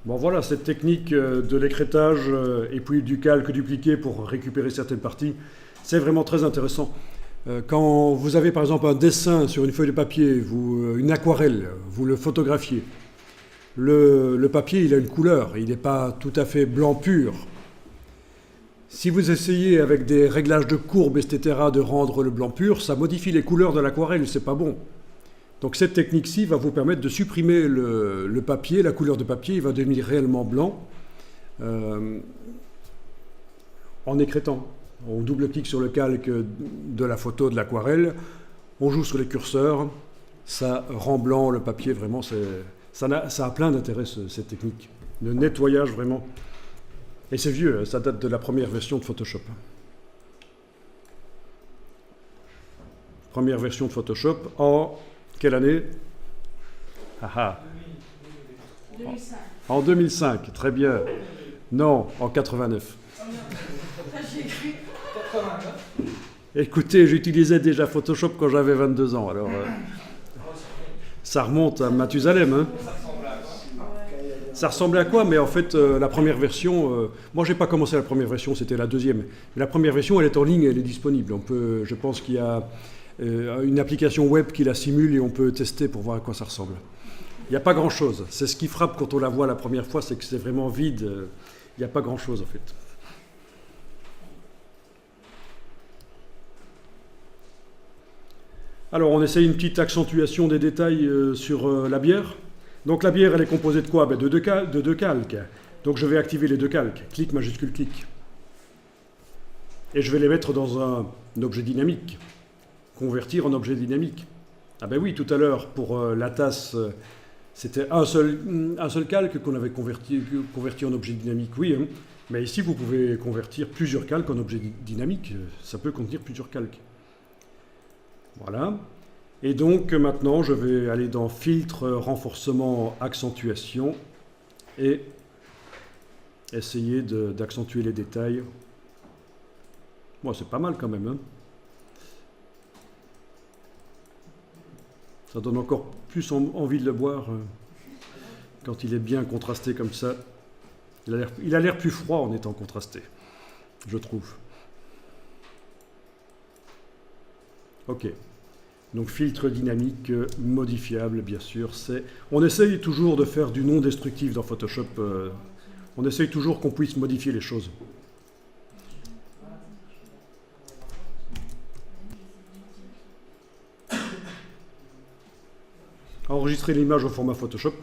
Bon voilà, cette technique de l'écrêtage et puis du calque dupliqué pour récupérer certaines parties, c'est vraiment très intéressant. Quand vous avez par exemple un dessin sur une feuille de papier, une aquarelle, vous le photographiez. Le papier, il a une couleur, il n'est pas tout à fait blanc pur. Si vous essayez avec des réglages de courbes, etc., de rendre le blanc pur, ça modifie les couleurs de l'aquarelle, c'est pas bon. Donc cette technique-ci va vous permettre de supprimer le papier, la couleur de papier, il va devenir réellement blanc en écrêtant. On double-clique sur le calque de la photo de l'aquarelle, on joue sur les curseurs, ça rend blanc le papier, vraiment, ça a plein d'intérêt cette technique. Le nettoyage vraiment. Et c'est vieux, ça date de la première version de Photoshop. Première version de Photoshop en quelle année? Ah ah. 2005. En 2005, très bien. Non, en 89. J'ai cru. 89. Écoutez, j'utilisais déjà Photoshop quand j'avais 22 ans, alors ça remonte à Mathusalem, hein. Ça ressemblait à quoi? Mais en fait, la première version, moi j'ai pas commencé la première version, c'était la deuxième. Mais la première version, elle est en ligne, elle est disponible. Je pense qu'il y a une application web qui la simule et on peut tester pour voir à quoi ça ressemble. Il n'y a pas grand-chose. C'est ce qui frappe quand on la voit la première fois, c'est que c'est vraiment vide. Il n'y a pas grand-chose en fait. Alors on essaye une petite accentuation des détails sur la bière. Donc la bière, elle est composée de quoi? De deux calques. Donc je vais activer les deux calques. Clic, majuscule, clic. Et je vais les mettre dans un objet dynamique. Convertir en objet dynamique. Ah ben oui, tout à l'heure, pour la tasse, c'était un seul calque qu'on avait converti en objet dynamique. Oui, hein. Mais ici, vous pouvez convertir plusieurs calques en objet dynamique. Ça peut contenir plusieurs calques. Voilà. Et donc maintenant, je vais aller dans Filtre, Renforcement, Accentuation et essayer d'accentuer les détails. Bon, c'est pas mal quand même, hein. Ça donne encore plus envie de le boire quand il est bien contrasté comme ça. Il a l'air plus froid en étant contrasté, je trouve. Ok. Donc filtre dynamique modifiable, bien sûr. On essaye toujours de faire du non destructif dans Photoshop. On essaye toujours qu'on puisse modifier les choses. Enregistrer l'image au format Photoshop.